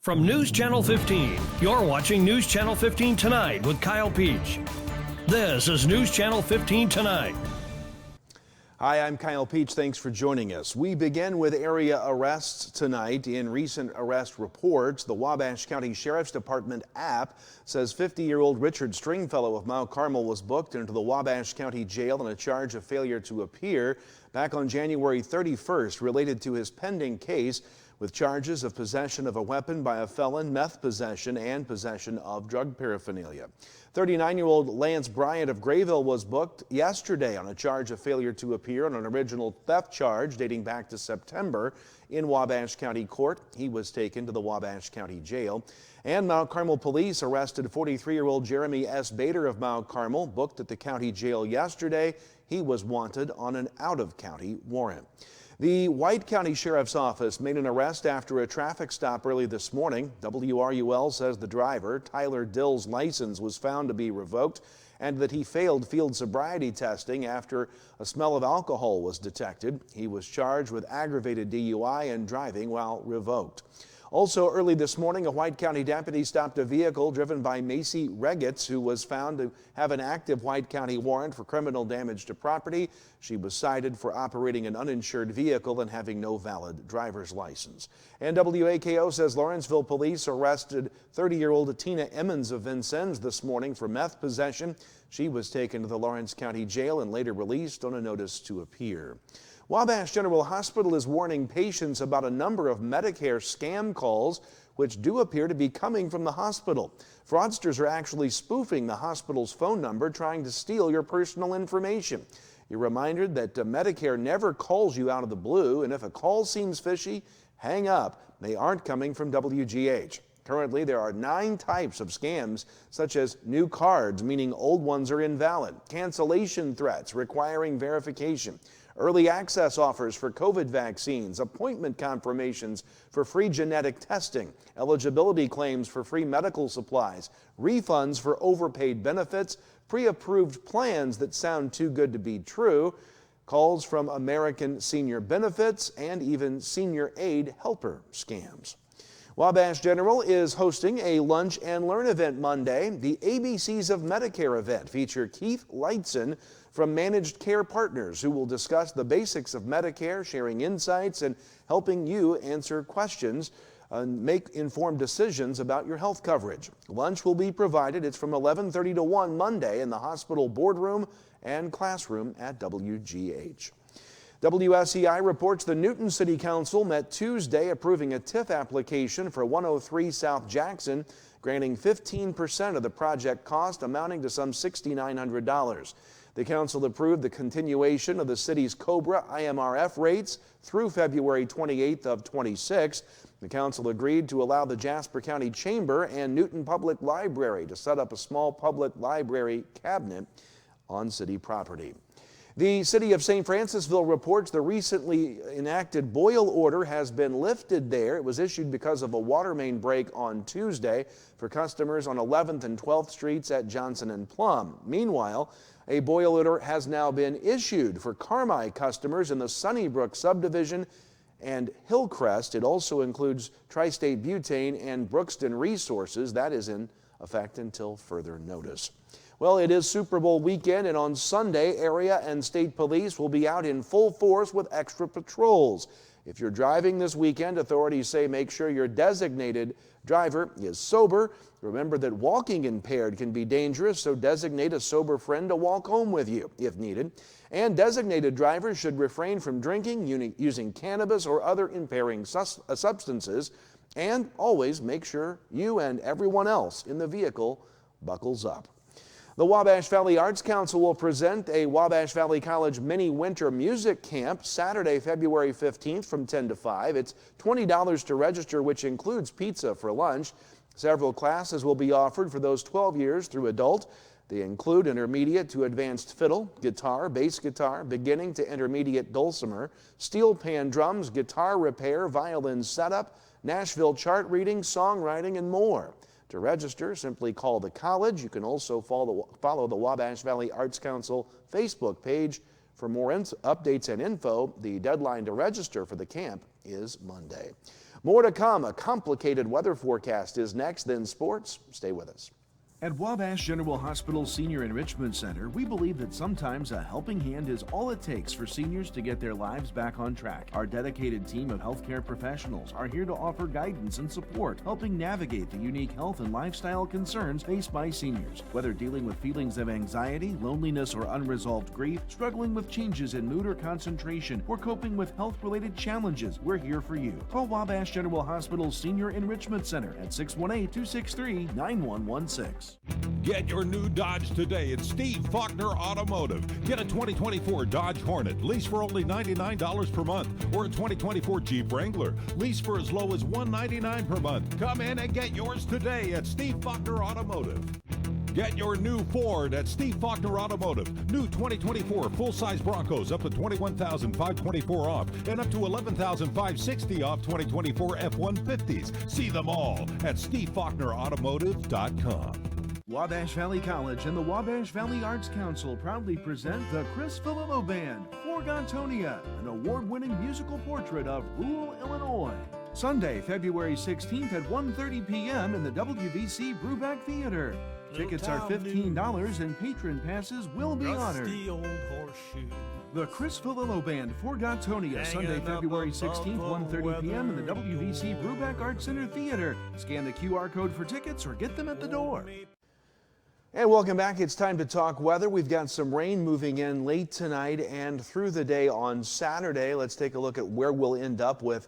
From News Channel 15, you're watching News Channel 15 Tonight with Kyle Peach. This is News Channel 15 Tonight. Hi, I'm Kyle Peach. Thanks for joining us. We begin with area arrests tonight. In recent arrest reports, the Wabash County Sheriff's Department app says 50-year-old Richard Stringfellow of Mount Carmel was booked into the Wabash County Jail on a charge of failure to appear back on January 31st related to his pending case with charges of possession of a weapon by a felon, meth possession, and possession of drug paraphernalia. 39-year-old Lance Bryant of Grayville was booked yesterday on a charge of failure to appear on an original theft charge dating back to September in Wabash County Court. He was taken to the Wabash County Jail. And Mount Carmel police arrested 43-year-old Jeremy S. Bader of Mount Carmel, booked at the county jail yesterday. He was wanted on an out-of-county warrant. The White County Sheriff's Office made an arrest after a traffic stop early this morning. WRUL says the driver, Tyler Dill's license was found to be revoked and that he failed field sobriety testing after a smell of alcohol was detected. He was charged with aggravated DUI and driving while revoked. Also early this morning, a White County deputy stopped a vehicle driven by Macy Regetz, who was found to have an active White County warrant for criminal damage to property. She was cited for operating an uninsured vehicle and having no valid driver's license. And WAKO says Lawrenceville police arrested 30-year-old Tina Emmons of Vincennes this morning for meth possession. She was taken to the Lawrence County Jail and later released on a notice to appear. Wabash General Hospital is warning patients about a number of Medicare scam calls which do appear to be coming from the hospital. Fraudsters are actually spoofing the hospital's phone number, trying to steal your personal information. You're reminded that Medicare never calls you out of the blue, and if a call seems fishy, hang up. They aren't coming from WGH. Currently, there are 9 types of scams, such as new cards, meaning old ones are invalid, cancellation threats requiring verification, early access offers for COVID vaccines, appointment confirmations for free genetic testing, eligibility claims for free medical supplies, refunds for overpaid benefits, pre-approved plans that sound too good to be true, calls from American Senior Benefits, and even senior aid helper scams. Wabash General is hosting a Lunch and Learn event Monday. The ABCs of Medicare event feature Keith Lightson from Managed Care Partners, who will discuss the basics of Medicare, sharing insights and helping you answer questions and make informed decisions about your health coverage. Lunch will be provided. It's from 11:30 to 1 Monday in the hospital boardroom and classroom at WGH. WSEI reports the Newton City Council met Tuesday approving a TIF application for 103 South Jackson, granting 15% of the project cost, amounting to some $6,900. The council approved the continuation of the city's COBRA IMRF rates through February 28th of 26. The council agreed to allow the Jasper County Chamber and Newton Public Library to set up a small public library cabinet on city property. The city of St. Francisville reports the recently enacted boil order has been lifted there. It was issued because of a water main break on Tuesday for customers on 11th and 12th Streets at Johnson and Plum. Meanwhile, a boil order has now been issued for Carmi customers in the Sunnybrook subdivision and Hillcrest. It also includes Tri-State Butane and Brookston Resources. That is in effect until further notice. Well, it is Super Bowl weekend, and on Sunday, area and state police will be out in full force with extra patrols. If you're driving this weekend, authorities say make sure your designated driver is sober. Remember that walking impaired can be dangerous, so designate a sober friend to walk home with you if needed. And designated drivers should refrain from drinking, using cannabis or other impairing substances, and always make sure you and everyone else in the vehicle buckles up. The Wabash Valley Arts Council will present a Wabash Valley College mini winter music camp Saturday, February 15th from 10 to 5. It's $20 to register, which includes pizza for lunch. Several classes will be offered for those 12 years through adult. They include intermediate to advanced fiddle, guitar, bass guitar, beginning to intermediate dulcimer, steel pan drums, guitar repair, violin setup, Nashville chart reading, songwriting, and more. To register, simply call the college. You can also follow the Wabash Valley Arts Council Facebook page for more updates and info. The deadline to register for the camp is Monday. More to come. A complicated weather forecast is next, then sports. Stay with us. At Wabash General Hospital Senior Enrichment Center, we believe that sometimes a helping hand is all it takes for seniors to get their lives back on track. Our dedicated team of healthcare professionals are here to offer guidance and support, helping navigate the unique health and lifestyle concerns faced by seniors. Whether dealing with feelings of anxiety, loneliness, or unresolved grief, struggling with changes in mood or concentration, or coping with health-related challenges, we're here for you. Call Wabash General Hospital Senior Enrichment Center at 618-263-9116. Get your new Dodge today at Steve Faulkner Automotive. Get a 2024 Dodge Hornet, lease for only $99 per month, or a 2024 Jeep Wrangler, lease for as low as $199 per month. Come in and get yours today at Steve Faulkner Automotive. Get your new Ford at Steve Faulkner Automotive. New 2024 full-size Broncos up to $21,524 off and up to $11,560 off 2024 F-150s. See them all at SteveFaulknerAutomotive.com. Wabash Valley College and the Wabash Valley Arts Council proudly present the Chris Filillo Band, For Gontonia, an award-winning musical portrait of rural Illinois. Sunday, February 16th at 1:30 p.m. in the WVC Brubeck Theater. Tickets are $15 and patron passes will be honored. The Chris Filillo Band, For Gontonia, Sunday, February 16th, 1:30 p.m. in the WVC Brubeck Arts Center Theater. Scan the QR code for tickets or get them at the door. And welcome back. It's time to talk weather. We've got some rain moving in late tonight and through the day on Saturday. Let's take a look at where we'll end up with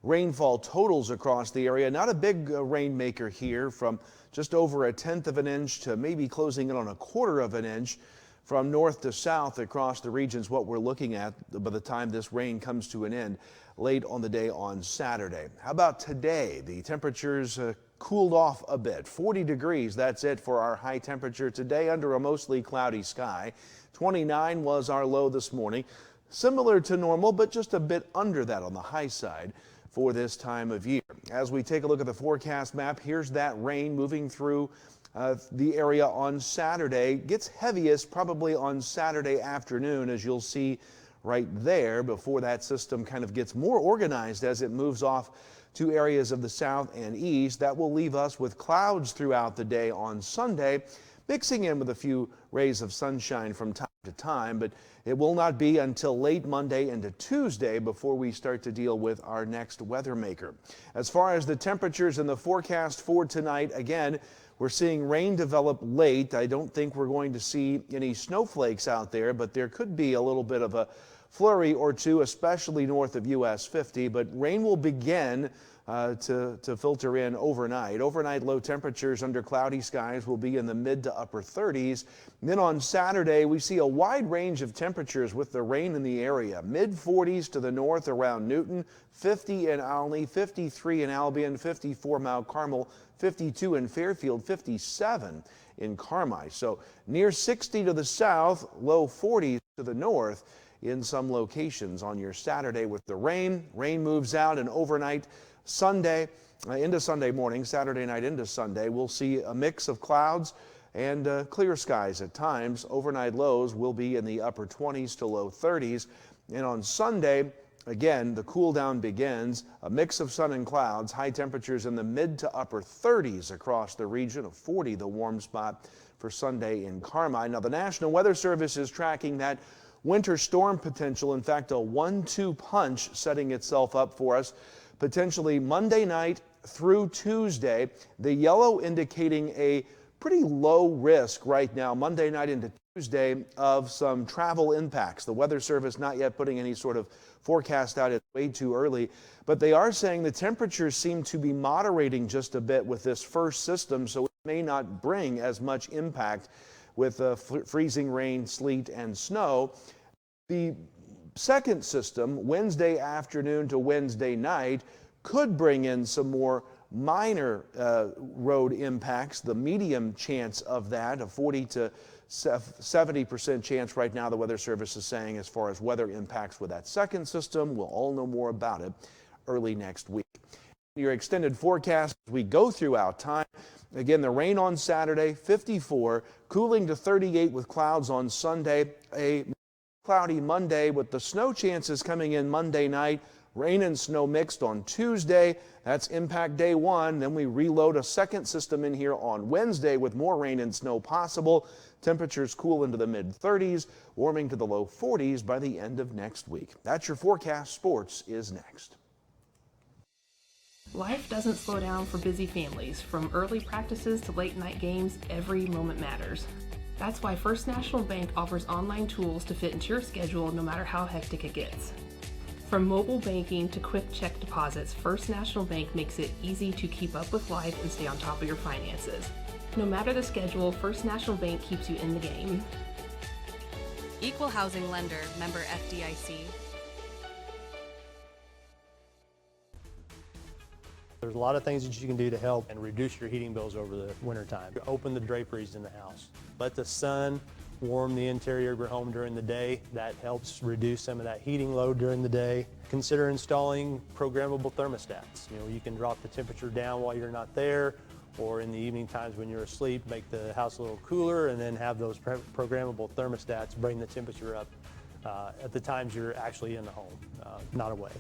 rainfall totals across the area. Not a big rainmaker here, from just over 1/10 of an inch to maybe closing in on 1/4 of an inch from north to south across the regions. What we're looking at by the time this rain comes to an end late on the day on Saturday. How about today? The temperatures cooled off a bit. 40 degrees, that's it for our high temperature today under a mostly cloudy sky. 29 was our low this morning. Similar to normal, but just a bit under that on the high side for this time of year. As we take a look at the forecast map, here's that rain moving through the area on Saturday. Gets heaviest probably on Saturday afternoon, as you'll see right there, before that system kind of gets more organized as it moves off to areas of the south and east. That will leave us with clouds throughout the day on Sunday, mixing in with a few rays of sunshine from time to time, but it will not be until late Monday into Tuesday before we start to deal with our next weather maker. As far as the temperatures in the forecast for tonight, again, we're seeing rain develop late. I don't think we're going to see any snowflakes out there, but there could be a little bit of a flurry or two, especially north of US 50, but rain will begin to filter in overnight. Overnight low temperatures under cloudy skies will be in the mid to upper 30s. And then on Saturday, we see a wide range of temperatures with the rain in the area. Mid 40s to the north around Newton, 50 in Olney, 53 in Albion, 54 Mount Carmel, 52 in Fairfield, 57 in Carmi. So near 60 to the south, low 40s to the north in some locations on your Saturday with the rain. Rain moves out, and overnight Sunday into Sunday morning, Saturday night into Sunday, we'll see a mix of clouds and clear skies at times. Overnight lows will be in the upper 20s to low 30s. And on Sunday, again, the cool down begins. A mix of sun and clouds. High temperatures in the mid to upper 30s across the region. Of 40, the warm spot for Sunday in Carmi. Now, the National Weather Service is tracking that winter storm potential. In fact, a 1-2 punch setting itself up for us potentially Monday night through Tuesday. The yellow indicating a pretty low risk right now, Monday night into Tuesday, of some travel impacts. The Weather Service not yet putting any sort of forecast out. It's way too early, but they are saying the temperatures seem to be moderating just a bit with this first system, so it may not bring as much impact with freezing rain, sleet, and snow. The second system, Wednesday afternoon to Wednesday night, could bring in some more minor road impacts. The medium chance of that, a 40 to 70% chance right now, the Weather Service is saying, as far as weather impacts with that second system. We'll all know more about it early next week. Your extended forecast as we go throughout time. Again, the rain on Saturday, 54, cooling to 38 with clouds on Sunday, a cloudy Monday with the snow chances coming in Monday night, Rain and snow mixed on Tuesday. That's impact day 1. Then we reload a second system in here on Wednesday with more rain and snow possible. Temperatures cool into the mid-30s, warming to the low 40s by the end of next week. That's your forecast. Sports is next. Life doesn't slow down for busy families. From early practices to late night games, every moment matters. That's why First National Bank offers online tools to fit into your schedule no matter how hectic it gets. From mobile banking to quick check deposits, First National Bank makes it easy to keep up with life and stay on top of your finances. No matter the schedule, First National Bank keeps you in the game. Equal housing lender, member FDIC. There's a lot of things that you can do to help and reduce your heating bills over the wintertime. Open the draperies in the house. Let the sun warm the interior of your home during the day. That helps reduce some of that heating load during the day. Consider installing programmable thermostats. You can drop the temperature down while you're not there, or in the evening times when you're asleep, make the house a little cooler, and then have those programmable thermostats bring the temperature up at the times you're actually in the home, not away.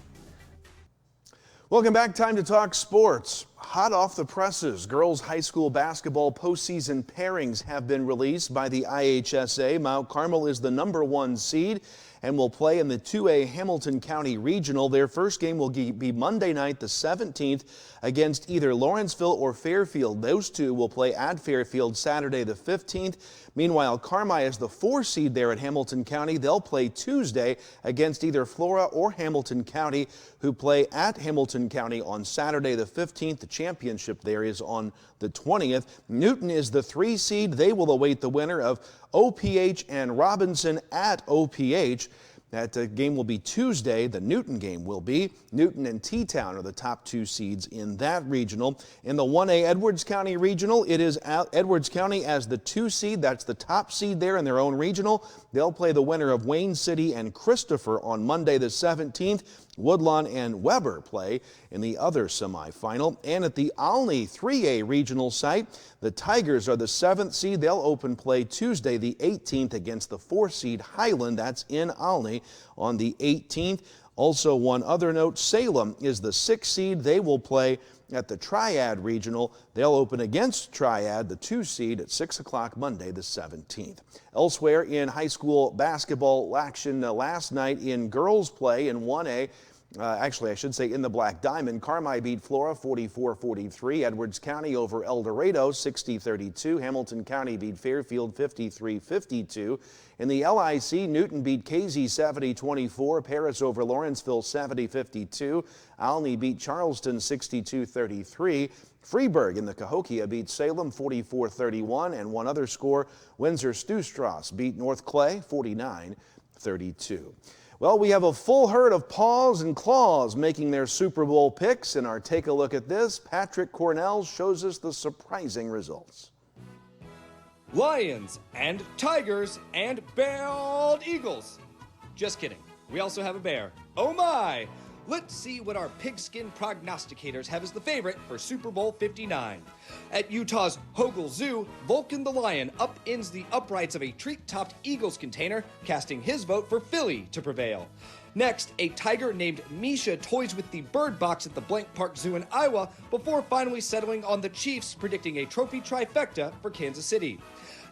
Welcome back. Time to talk sports. Hot off the presses, girls high school basketball postseason pairings have been released by the IHSA. Mount Carmel is the #1 seed and will play in the 2A Hamilton County Regional. Their first game will be Monday night, the 17th, against either Lawrenceville or Fairfield. Those two will play at Fairfield Saturday, the 15th. Meanwhile, Carmi is the 4 seed there at Hamilton County. They'll play Tuesday against either Flora or Hamilton County, who play at Hamilton County on Saturday, the 15th. The championship there is on the 20th. Newton is the 3 seed. They will await the winner of OPH and Robinson at OPH. That game will be Tuesday. The Newton game will be. Newton and T-Town are the top 2 seeds in that regional. In the 1A Edwards County Regional, it is Edwards County as the 2 seed. That's the top seed there in their own regional. They'll play the winner of Wayne City and Christopher on Monday the 17th. Woodlawn and Weber play in the other semifinal. And at the Olney 3A regional site, the Tigers are the 7th seed. They'll open play Tuesday the 18th against the 4 seed Highland. That's in Olney on the 18th. Also, one other note, Salem is the 6th seed. They will play at the Triad Regional. They'll open against Triad, the 2 seed, at 6 o'clock Monday the 17th. Elsewhere in high school basketball action last night in girls play in 1A, actually I should say in the Black Diamond, Carmi beat Flora 44-43. Edwards County over El Dorado 60-32. Hamilton County beat Fairfield 53-52. In the LIC, Newton beat Casey 70-24. Paris over Lawrenceville 70-52. Olney beat Charleston 62-33. Freeburg in the Cahokia beat Salem 44-31. And one other score, Windsor-Stewstrasse beat North Clay 49-32. Well, we have a full herd of paws and claws making their Super Bowl picks. In our Take a Look at This, Patrick Cornell shows us the surprising results. Lions and tigers and bald eagles. Just kidding. We also have a bear. Oh my! Let's see what our pigskin prognosticators have as the favorite for Super Bowl 59. At Utah's Hogle Zoo, Vulcan the lion upends the uprights of a treat-topped Eagles container, casting his vote for Philly to prevail. Next, a tiger named Misha toys with the bird box at the Blank Park Zoo in Iowa before finally settling on the Chiefs, predicting a trophy trifecta for Kansas City.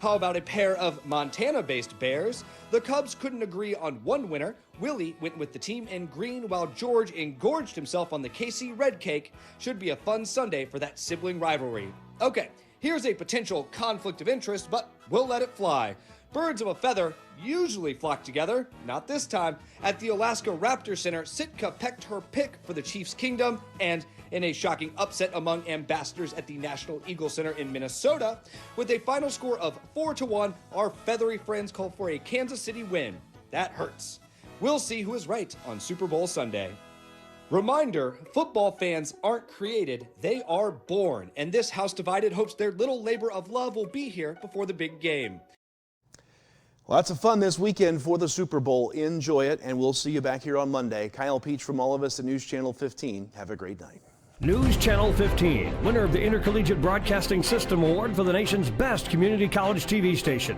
How about a pair of Montana-based bears? The Cubs couldn't agree on one winner. Willie went with the team in green while George engorged himself on the KC Red Cake. Should be a fun Sunday for that sibling rivalry. Okay, here's a potential conflict of interest, but we'll let it fly. Birds of a feather usually flock together, not this time. At the Alaska Raptor Center, Sitka pecked her pick for the Chiefs' kingdom, and in a shocking upset among ambassadors at the National Eagle Center in Minnesota, with a final score of 4-1, our feathery friends call for a Kansas City win. That hurts. We'll see who is right on Super Bowl Sunday. Reminder, football fans aren't created, they are born, and this House Divided hopes their little labor of love will be here before the big game. Lots of fun this weekend for the Super Bowl. Enjoy it, and we'll see you back here on Monday. Kyle Peach from all of us at News Channel 15. Have a great night. News Channel 15, winner of the Intercollegiate Broadcasting System Award for the nation's best community college TV station.